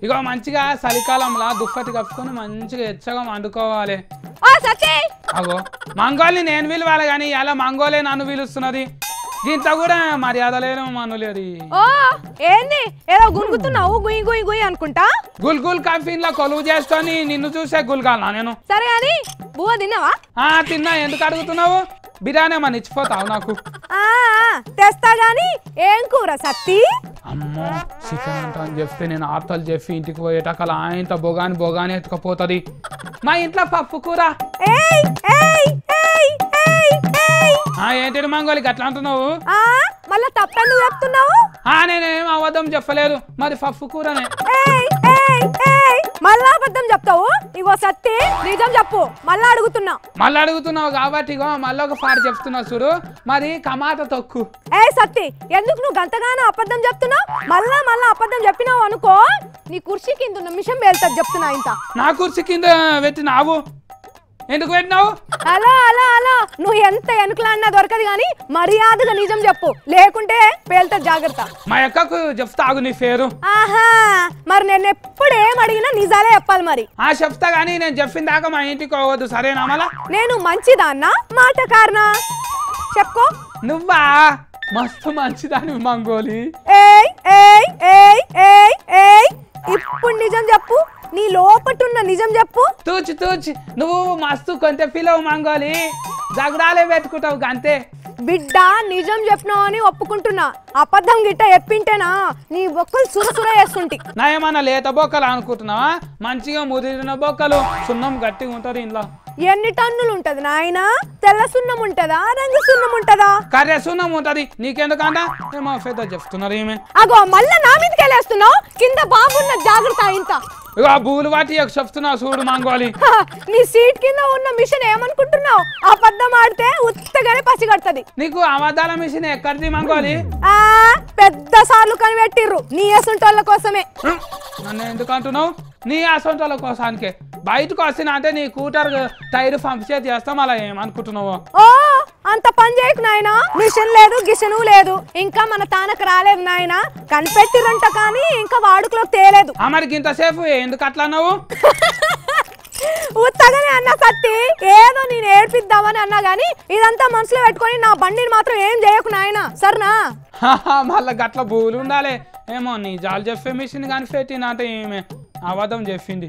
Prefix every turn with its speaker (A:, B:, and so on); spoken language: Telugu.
A: ఇగో మంచిగా చలికాలంలో దుప్పటి కప్పుకొని మంచిగా ఎచ్చగా వండుకోవాలి. అగో మంగోల్ని నేను పిలవాలి కానీ ఇలా మంగోలే నన్ను పిలుస్తున్నది. ఇంత కూడా మర్యాద లేను మనులేదు.
B: ఏంది ఏదో గునుగుతున్నావు గుయి గుయి గుయి అనుకుంటా.
A: గుల్ గుల్ కంపెనీలో కొలువు చేసుకొని నిన్ను చూసే గుల్గాలనా నేను?
B: సరే అని బువ్వ తిన్నావా?
A: తిన్నా. ఎందుకు అడుగుతున్నావు? బిర్యానీ ఏమన్నా ఇచ్చిపోతావు నాకు?
B: తెస్తా గాని ఏం కూర సత్తి?
A: అమ్మో చికెన్ అంట అని చెప్తే నేను ఆర్తలు చెప్పి ఇంటికి పోయేటకల ఆయనతో బొగాని ఎత్తుకపోతుంది. మా ఇంట్లో పప్పు కూర. ఏంటి మంగోలికి అట్లా అంటున్నావు?
B: మళ్ళా తప్పని చెప్తున్నావు.
A: నేనేం అబద్ధం చెప్పలేదు. మరి పప్పు కూరనే.
B: మళ్ళా అబద్ధం చెప్తావు? ఇగో సత్తి నిజం చెప్పు. మళ్ళా అడుగుతున్నావు
A: కాబట్టి ఇగో మళ్ళీ ఒక పాట చెప్తున్నా చూడు. మరి టమాటా తొక్కు.
B: సత్తి ఎందుకు నువ్వు గంతగానో అబద్ధం చెప్తున్నావు? మళ్ళా అబద్ధం చెప్పినావు అనుకో నీ కుర్చీ కింద నిమిషం వెళ్తాది చెప్తున్నా. ఇంత
A: నా కుర్చీ కింద పెట్టినావు? ఎందుకు పెట్టినావు?
B: అలా నువ్వు ఎంత ఎనుకలాడినా దొరకదు గాని మర్యాదగా నిజం చెప్పు, లేకుంటే పేల్తా జాగ్రత్త.
A: మా అక్కకు చెప్తాగు నీ పేరు.
B: మరి నేను ఎప్పుడు ఏం అడిగినా నిజాలే చెప్పాలి. మరి
A: చెప్తా గానీ నేను చెప్పిన దాకా మా ఇంటికి పోవద్దు, సరేనా? మళ్ళా నేను
B: మంచిదాన్నా మాటకారనా చెప్పుకో.
A: నువ్వా మస్తు మంచిదాని మంగోలి.
B: ఇప్పుడు నిజం చెప్పు, నీ లోపటున్న నిజం చెప్పు.
A: తూచి నువ్వు మస్తు కొంత ఫీలవు మంగోలి. జగడాలే పెట్టుకుంటావు అంతే.
B: బిడ్డ నిజం చెప్పినావు అని ఒప్పుకుంటున్నా. అబద్ధం గిట్ట చెప్పింటేనా నీ బొక్కలు సురసుర వేస్తుంటి.
A: నా ఏమన్నా లేత బొక్కలు అనుకుంటున్నావా? మంచిగా ముదిరిన బొక్కలు, సున్నం గట్టిగా ఉంటది ఇంట్లో.
B: ఎన్ని టన్నులు ఉంటది నాయన? తెల్ల సున్నం ఉంటదా రంగు సున్నం ఉంటదా?
A: కర్రె సున్నం ఉంటది. నీకెందుకంటా ఏమో పెద్ద చెప్తున్నారు ఏమే.
B: అగో మళ్ళా నా మీదకి వెళ్ళేస్తున్నావు. కింద బాబున్న జాగ్రత్త. ఇంత
A: ఇగో బూలు వాటి చెప్తున్నావు చూడు మంగోలి.
B: నీ సీట్ కింద ఉన్న మిషన్ ఏమనుకుంటున్నావు? అబద్ధం ఆడితే ఉత్తగానే పసిగడుతుంది.
A: నీకు అబద్ధాల మిషన్ ఎక్కడిది మంగోలి?
B: పెద్ద సార్లు కనిపెట్టిర్రు నీ అసంటోళ్ళ కోసమే.
A: నన్ను ఎందుకు అంటున్నావు? నీ అసంటోళ్ళ కోసానికే. బయటకు వస్తున్నా అంటే నీ కూటర్ టైర్ పంప్ చేస్తాం. అలా ఏమనుకుంటున్నావు?
B: అంత పని చేయకు నాయన. మిషన్ లేదు గిషను లేదు. ఇంకా మన తానకు రాలేదు నాయన. కనిపెట్టిరంట కానీ ఇంకా వాడుకలోకి తేలేదు.
A: మరికి ఇంతసేపు ఎందుకు అట్లా అన్నావు?
B: ఉత్తగానే అన్నా సత్తి. ఏదో నేను ఏడ్పిద్దామని అన్నా గానీ ఇదంతా మనసులో పెట్టుకొని నా బండిని మాత్రం ఏం చేయకు నాయన, సరేనా?
A: మళ్ళా గట్ల బూలు ఉండాలి. ఏమో నీ జాలు చెప్పే మిషన్ కానీ పెట్టిన అంటే ఏమే అబద్ధం చెప్పింది.